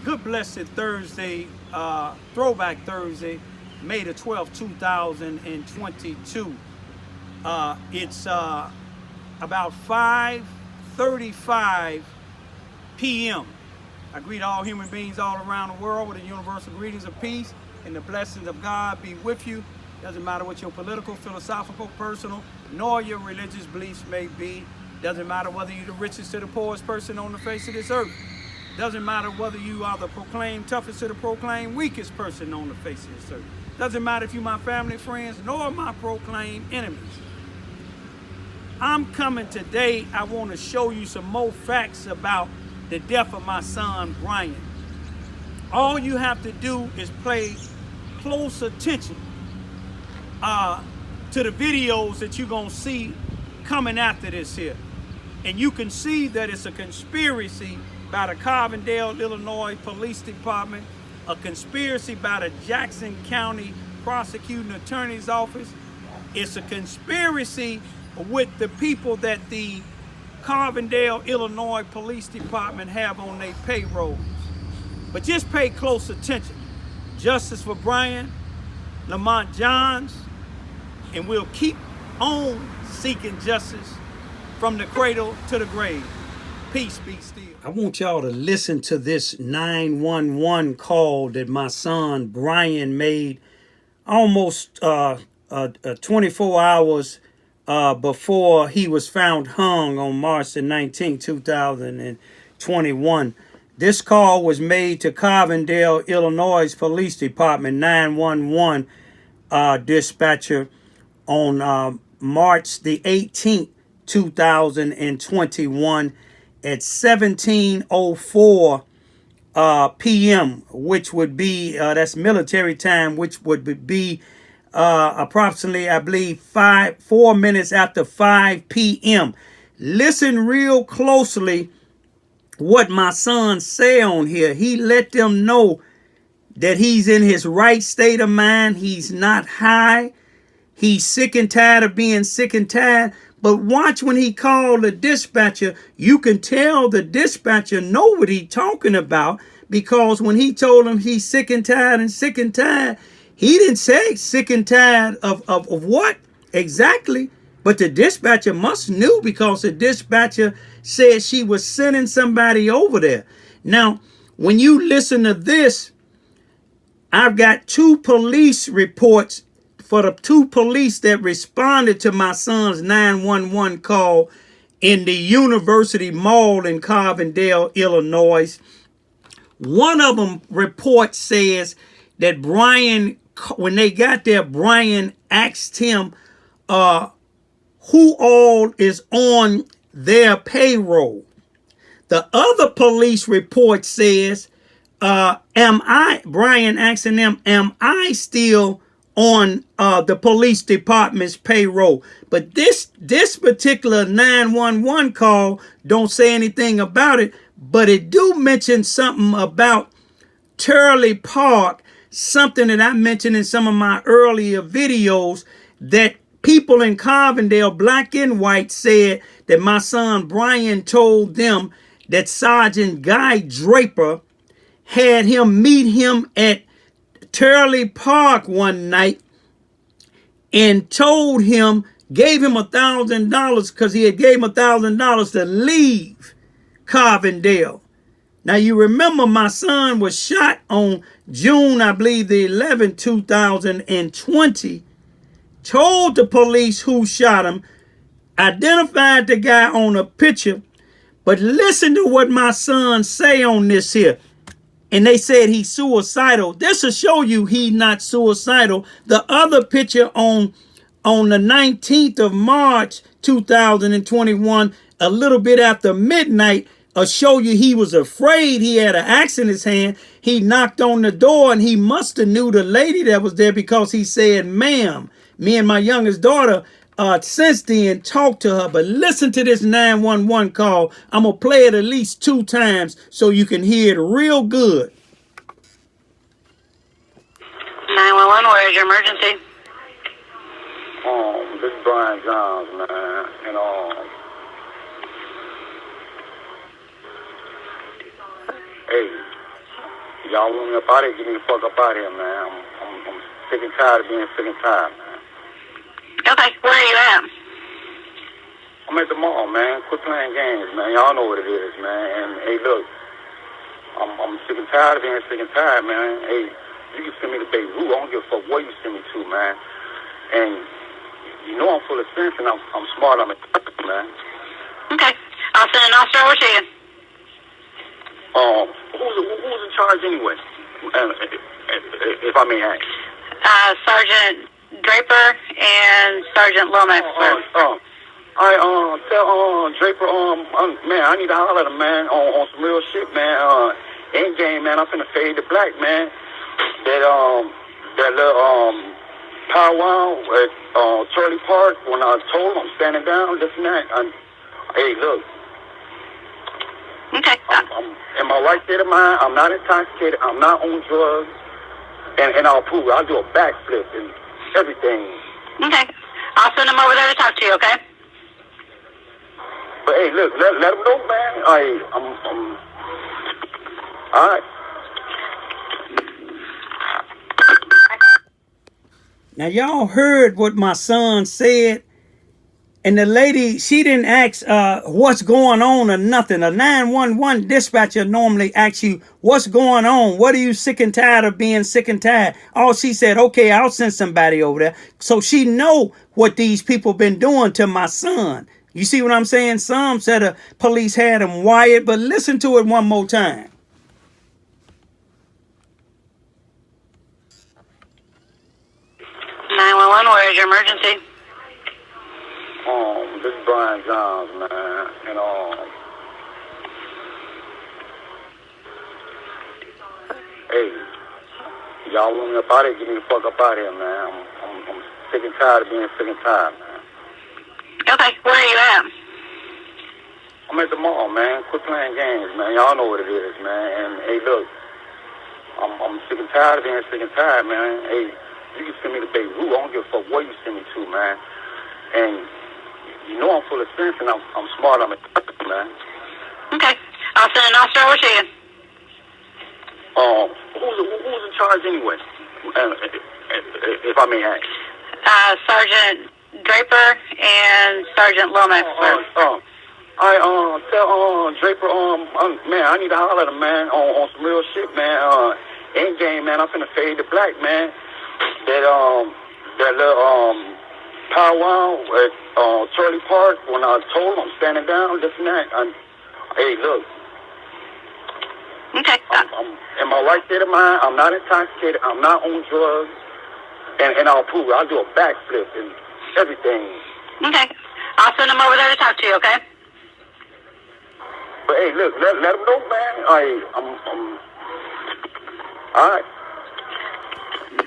Good blessed Thursday, Throwback Thursday, May the 12th, 2022. It's about 5:35 p.m. I greet all human beings all around the world with the universal greetings of peace and the blessings of God be with you. Doesn't matter what your political, philosophical, personal, nor your religious beliefs may be. Doesn't matter whether you're the richest or the poorest person on the face of this earth. Doesn't matter whether you are the proclaimed toughest or the proclaimed weakest person on the face of this earth. Doesn't matter if you're my family, friends, nor my proclaimed enemies. I'm coming today. I want to show you some more facts about the death of my son, Bryan. All you have to do is pay close attention to the videos that you're going to see coming after this here. And you can see that it's a conspiracy by the Carbondale, Illinois Police Department, a conspiracy by the Jackson County Prosecuting Attorney's Office. It's a conspiracy with the people that the Carbondale, Illinois Police Department have on their payrolls. But just pay close attention. Justice for Bryan, Lamar Johns, and we'll keep on seeking justice from the cradle to the grave. Peace be still. I want y'all to listen to this 911 call that my son Bryan made almost 24 hours before he was found hung on March the 19th, 2021. This call was made to Carbondale, Illinois Police Department 911 dispatcher on March the 18th, 2021 at 17:04 p.m., which would be, that's military time, which would be approximately, I believe, 4 minutes after 5 p.m. Listen real closely what my son say on here. He let them know that he's in his right state of mind. He's not high. He's sick and tired of being sick and tired. But watch when he called the dispatcher, you can tell the dispatcher know what he's talking about, because when he told him he's sick and tired, he didn't say sick and tired of what exactly. But the dispatcher must knew, because the dispatcher said she was sending somebody over there. Now, when you listen to this, I've got 2 police reports for the 2 police that responded to my son's 911 call in the University Mall in Carbondale, Illinois. One of them report says that Bryan, when they got there, Bryan asked him who all is on their payroll. The other police report says, Bryan asking them, am I still on the police department's payroll? But this particular 911 call don't say anything about it, but it do mention something about Turley Park, something that I mentioned in some of my earlier videos, that people in Carbondale, black and white, said that my son Bryan told them that Sergeant Guy Draper had him meet him at Turley Park one night and told him, gave him $1,000 because he had gave him $1,000 to leave Carbondale. Now you remember my son was shot on June, I believe the 11th, 2020. Told the police who shot him, identified the guy on a picture. But listen to what my son say on this here. And they said he's suicidal. This will show you he's not suicidal. The other picture on the 19th of March, 2021, a little bit after midnight, will show you he was afraid. He had an axe in his hand. He knocked on the door, and he must have knew the lady that was there, because he said, ma'am. Me and my youngest daughter since then talked to her. But listen to this 911 call. I'm going to play it at least 2 times so you can hear it real good. 911, where is your emergency? This is Bryan Johns, man, and hey, Y'all want me up out of here, get me the fuck up out of here, man. I'm sick and tired of being sick and tired, man. Okay, where are you at? I'm at the mall, man. Quit playing games, man. Y'all know what it is, man. And, hey, look, I'm sick and tired of being sick and tired, man. Hey, you can send me to Beirut. I don't give a fuck where you send me to, man. And you know I'm full of sense, and I'm smart. I'm a man. Okay, I'll send an officer over to you. Who's in charge anyway? If I may ask. Sergeant Draper and Sergeant Lomax. I tell Draper, man, I need to holler at him, man, on some real shit, man. End game, man, I'm finna fade to black, man. That little powwow at Charlie Park, when I told him I'm standing down, this and that. Hey, look. Okay. I'm in my right state of mind. I'm not intoxicated. I'm not on drugs. And I'll prove it. I'll do a backflip and everything. Okay. I'll send them over there to talk to you, okay? But hey, look, let them know, man. I'm all right. Now y'all heard what my son said, and the lady, she didn't ask what's going on or nothing. A 911 dispatcher normally asks you what's going on. What are you sick and tired of being sick and tired? All she said, okay, I'll send somebody over there. So she know what these people been doing to my son. You see what I'm saying? Some said the police had him wired, but listen to it one more time. 911, where is your emergency? This is Bryan, man. And hey, y'all want me up out of here, get me the fuck up out of here, man. I'm sick and tired of being sick and tired, man. Okay, where are you at? I'm at the mall, man. Quit playing games, man. Y'all know what it is, man. And hey, look, I'm sick and tired of being sick and tired, man. Hey, you can send me to Beirut. I don't give a fuck where you send me to, man. And you know I'm full of sense, and I'm smart. I'm a man. Okay, I'll send an officer over to you. Who's in charge anyway? If I may ask. Sergeant Draper and Sergeant Lomax. I tell Draper, man, I need to holler at him, man, on some real shit, man. End game, man, I'm finna fade to black, man. That little powwow at Charlie Park, when I told him I'm standing down, this and that. Hey, look. Okay. I'm in my right state of mind. I'm not intoxicated. I'm not on drugs. And I'll prove it. I'll do a backflip and everything. Okay. I'll send them over there to talk to you, okay? But hey, look, let them know, man. I'm all right.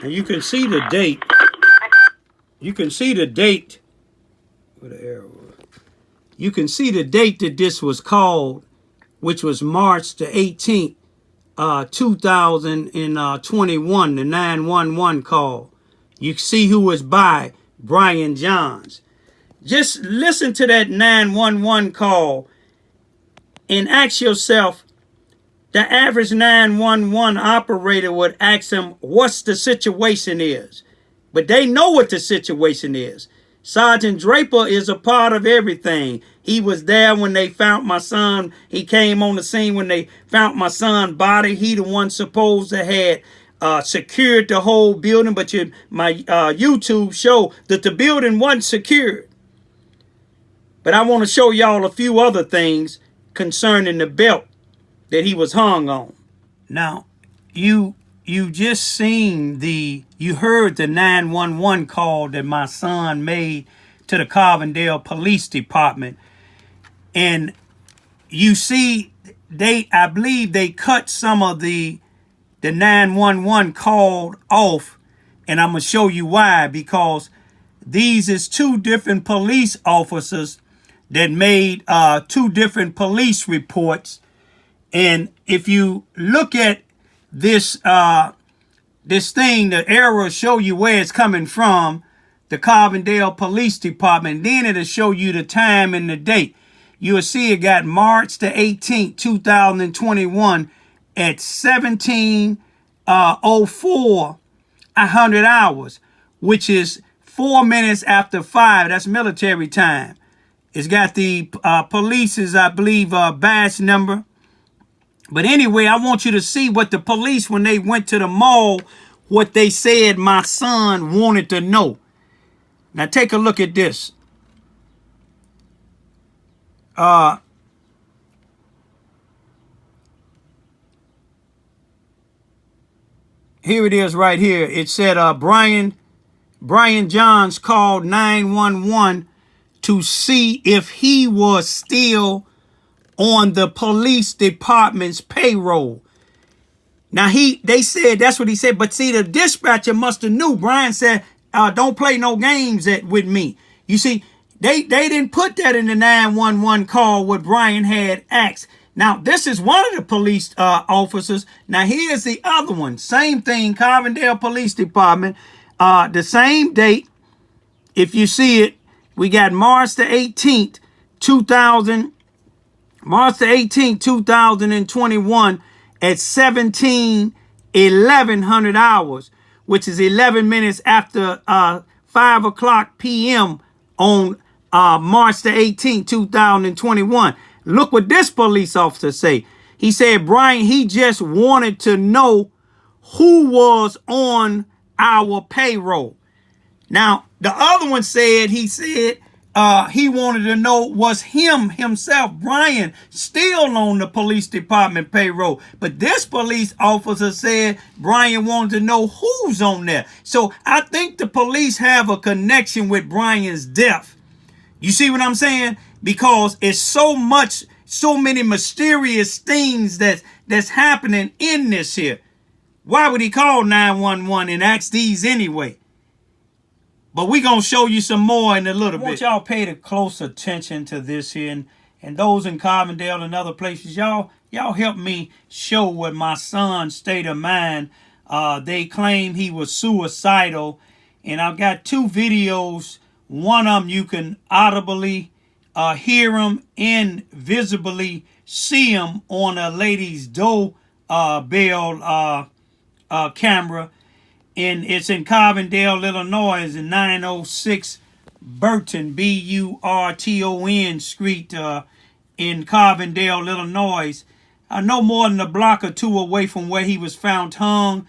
And you can see the date. You can see the date. Where the arrow was. You can see the date that this was called, which was March the 18th, 2021, the 911 call. You see who was by Bryan Johns. Just listen to that 911 call and ask yourself, the average 911 operator would ask him what's the situation is. But they know what the situation is. Sergeant Draper is a part of everything. He was there when they found my son. He came on the scene when they found my son's body. He the one supposed to had secured the whole building. But my YouTube show that the building wasn't secured. But I want to show y'all a few other things concerning the belt that he was hung on. Now, you just seen you heard the 911 call that my son made to the Carbondale Police Department. And you see, I believe they cut some of the 911 call off. And I'm going to show you why, because these is two different police officers that made two different police reports. And if you look at this thing, the arrow show you where it's coming from, the Carbondale Police Department. Then it'll show you the time and the date. You'll see it got March the 18th, 2021 at 17:04 100 hours, which is 4 minutes after 5. That's military time. It's got the police's, I believe, badge number. But anyway, I want you to see what the police, when they went to the mall, what they said my son wanted to know. Now take a look at this. Here it is right here. It said Bryan Johns called 911 to see if he was still on the police department's payroll. Now they said that's what he said, but see, the dispatcher must have knew. Bryan said, "Don't play no games with me." You see, they didn't put that in the 911 call what Bryan had asked. Now this is one of the police officers. Now here's the other one. Same thing, Carbondale Police Department. The same date. If you see it, we got March the 18th, 2021 at 17:11 hours, which is 11 minutes after 5 o'clock p.m. on March the 18th, 2021. Look what this police officer say. He said, Bryan, he just wanted to know who was on our payroll. Now, the other one said, he wanted to know was himself, Bryan, still on the police department payroll. But this police officer said Bryan wanted to know who's on there. So I think the police have a connection with Bryan's death. You see what I'm saying? Because it's so many mysterious things that's happening in this here. Why would he call 911 and ask these anyway? But we're going to show you some more in a little bit. I want y'all pay close attention to this here. And those in Carbondale and other places, y'all help me show what my son's state of mind. They claim he was suicidal. And I've got 2 videos. One of them you can audibly hear him and visibly see him on a lady's doorbell camera. And it's in Carbondale, Illinois, in 906 Burton, Burton Street in Carbondale, Illinois. No more than a block or 2 away from where he was found hung.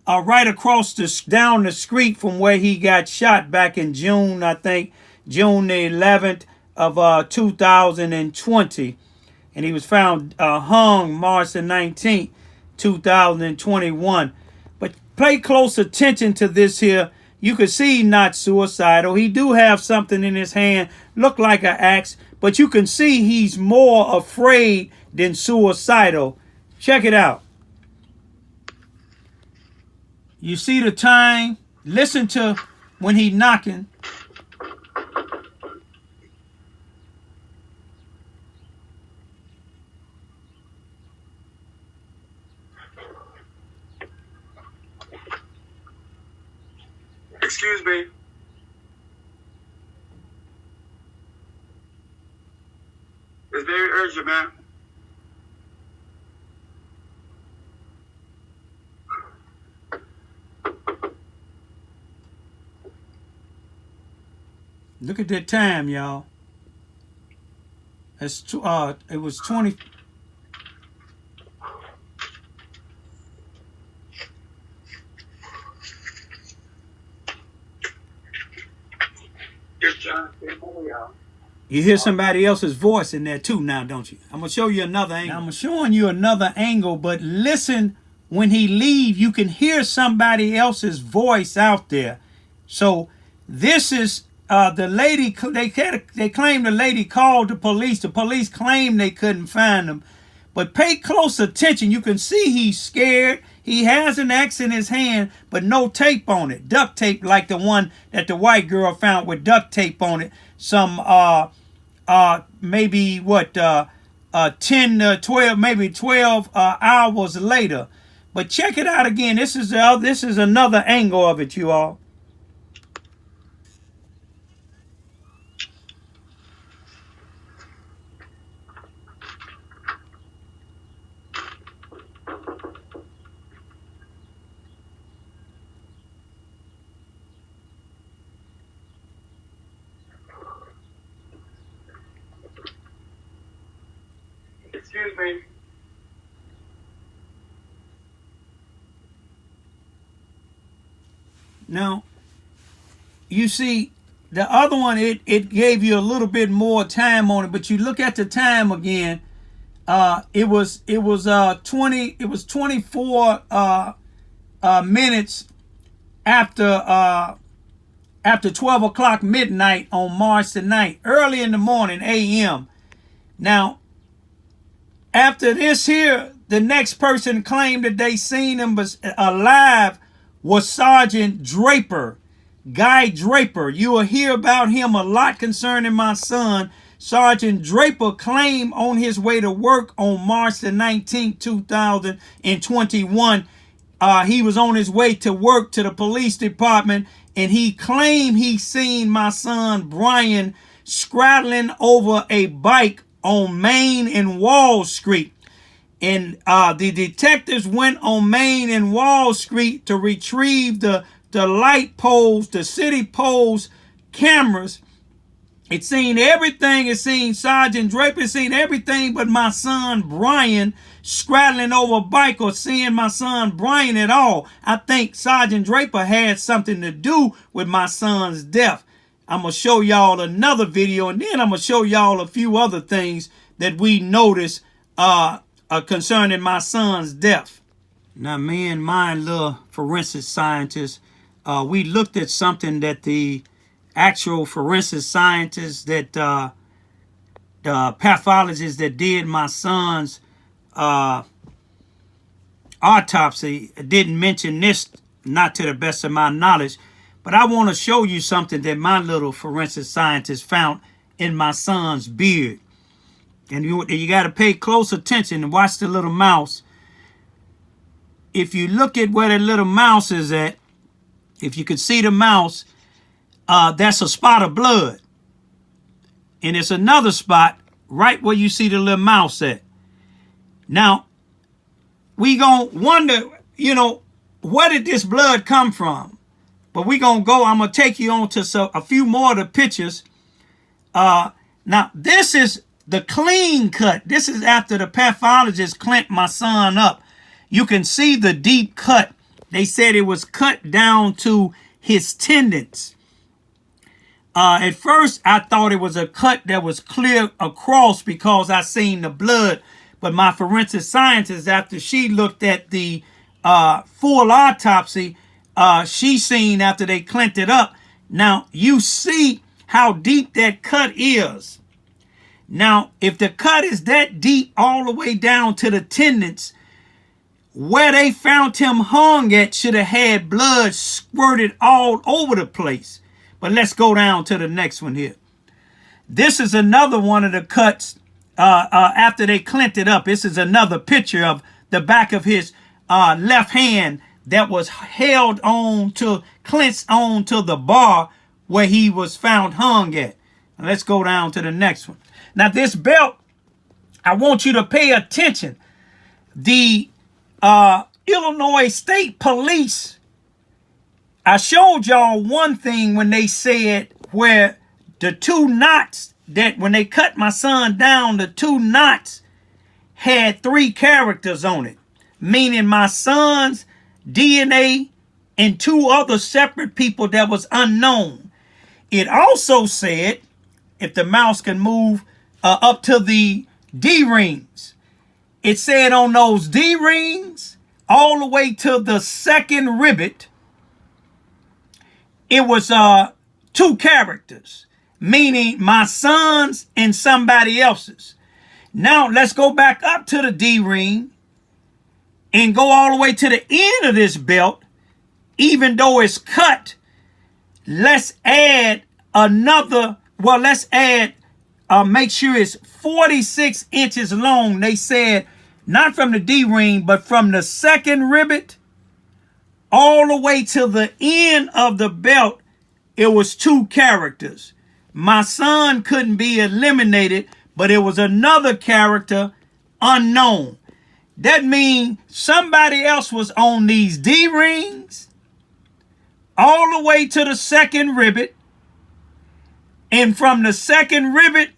Right across down the street from where he got shot back in June, I think, June the 11th of 2020. And he was found hung March the 19th, 2021. But pay close attention to this here. You can see not suicidal. He do have something in his hand, look like an axe, but you can see he's more afraid than suicidal. Check it out. You see the time. Listen to when he knocking. Excuse me. It's very urgent, man. Look at that time, y'all. It was 20. You hear somebody else's voice in there too now, don't you? I'm going to show you another angle. Now, I'm showing you another angle, but listen, when he leaves, you can hear somebody else's voice out there. So this is the lady, they claim the lady called the police. The police claim they couldn't find him. But pay close attention. You can see he's scared. He has an axe in his hand, but no tape on it. Duct tape like the one that the white girl found with duct tape on it. Some, maybe 10 to 12, maybe 12 hours later. But check it out again. This is another angle of it, you all. Excuse me. Now, you see, the other one, it gave you a little bit more time on it, but you look at the time again. It was 24 minutes after 12 o'clock midnight on March the 9th, early in the morning, a.m. Now, after this here, the next person claimed that they seen him was alive was Sergeant Draper, Guy Draper. You will hear about him a lot concerning my son. Sergeant Draper claimed on his way to work on March the 19th, 2021. He was on his way to work to the police department, and he claimed he seen my son Bryan straddling over a bike on Main and Wall Street. And the detectives went on Main and Wall Street to retrieve the light poles, the city poles cameras. It seen everything. It seen Sergeant Draper. It seen everything but my son Bryan straddling over a bike, or seeing my son Bryan at all. I think Sergeant Draper had something to do with my son's death. I'm going to show y'all another video, and then I'm going to show y'all a few other things that we noticed concerning my son's death. Now, me and my little forensic scientist, we looked at something that the actual forensic scientists, that the pathologist that did my son's autopsy didn't mention this, not to the best of my knowledge. But I want to show you something that my little forensic scientist found in my son's beard. And you got to pay close attention and watch the little mouse. If you look at where the little mouse is at, if you could see the mouse, that's a spot of blood. And it's another spot right where you see the little mouse at. Now, we going to wonder, where did this blood come from? But we going to go, I'm going to take you on to a few more of the pictures. Now, this is the clean cut. This is after the pathologist clamped my son up. You can see the deep cut. They said it was cut down to his tendons. At first, I thought it was a cut that was clear across because I seen the blood. But my forensic scientist, after she looked at the full autopsy, she seen after they clamped it up. Now, you see how deep that cut is. Now, if the cut is that deep all the way down to the tendons, where they found him hung at should have had blood squirted all over the place. But let's go down to the next one here. This is another one of the cuts after they clamped it up. This is another picture of the back of his left hand that was held on to, clenched on to the bar where he was found hung at. Now let's go down to the next one. Now this belt, I want you to pay attention. The Illinois State Police, I showed y'all one thing when they said where the two knots, that when they cut my son down, the two knots had 3 characters on it, meaning my son's DNA and 2 other separate people that was unknown. It also said, if the mouse can move up to the D-rings, it said on those D-rings, all the way to the second rivet, it was 2 characters, meaning my son's and somebody else's. Now let's go back up to the D-ring and go all the way to the end of this belt. Even though it's cut, let's add another, make sure it's 46 inches long. They said not from the D-ring, but from the second rivet all the way to the end of the belt, it was 2 characters. My son couldn't be eliminated, but it was another character unknown. That means somebody else was on these D-rings all the way to the second rivet. And from the second rivet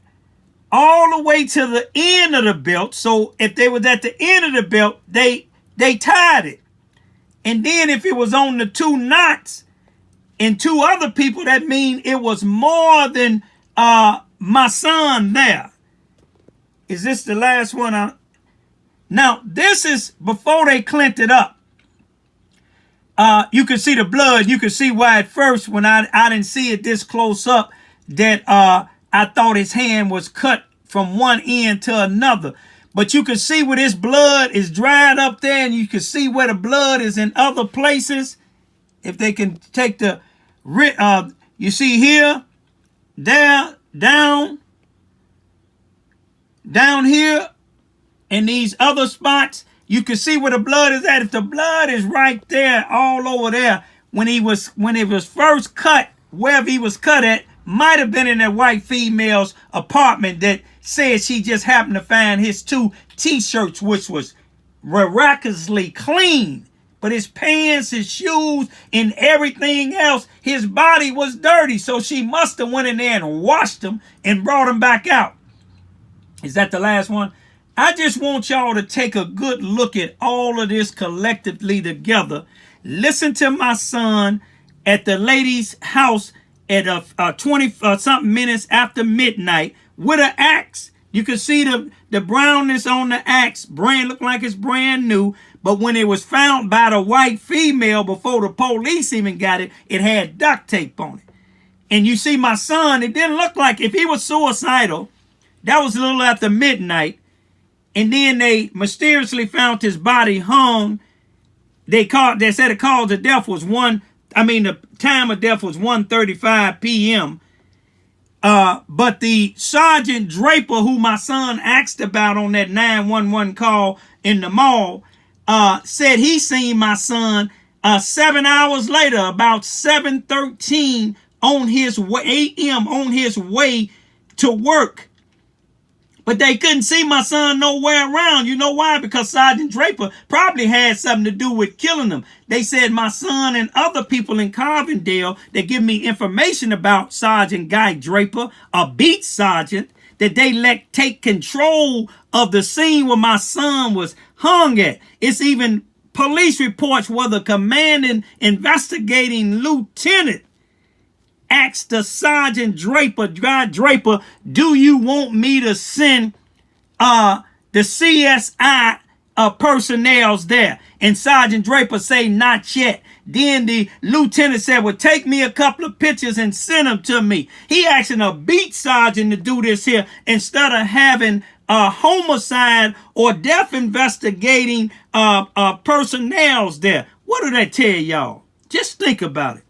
all the way to the end of the belt. So if they was at the end of the belt, they tied it. And then if it was on the 2 knots and 2 other people, that mean it was more than my son there. Is this the last one? Now, this is before they cleaned it up. You can see the blood. You can see why at first when I didn't see it this close up that I thought his hand was cut from one end to another. But you can see where this blood is dried up there, and you can see where the blood is in other places. If they can take the, you see here, there, down here, and these other spots, you can see where the blood is at. If the blood is right there, all over there, when it was first cut, wherever he was cut at, might have been in that white female's apartment that said she just happened to find his 2 t-shirts, which was miraculously clean. But his pants, his shoes, and everything else, his body was dirty. So she must have went in there and washed them and brought them back out. Is that the last one? I just want y'all to take a good look at all of this collectively together. Listen to my son at the lady's house at 20-something minutes after midnight with an axe. You can see the brownness on the axe. Brand looked like it's brand new. But when it was found by the white female before the police even got it, it had duct tape on it. And you see my son, it didn't look like, if he was suicidal, that was a little after midnight. And then they mysteriously found his body hung. They said the cause of death was the time of death was 1:35 p.m. But the Sergeant Draper, who my son asked about on that 911 call in the mall, said he seen my son 7 hours later, about 7:13 on his way, a.m. on his way to work. But they couldn't see my son nowhere around. You know why? Because Sergeant Draper probably had something to do with killing him. They said my son and other people in Carbondale that give me information about Sergeant Guy Draper, a beat sergeant, that they let take control of the scene where my son was hung at. It's even police reports where the commanding investigating lieutenant asked the Sergeant Draper, Guy Draper, do you want me to send the CSI personnel's there? And Sergeant Draper say, not yet. Then the lieutenant said, well, take me a couple of pictures and send them to me. He asking a beat sergeant to do this here instead of having a homicide or death investigating personnel's there. What did I tell y'all? Just think about it.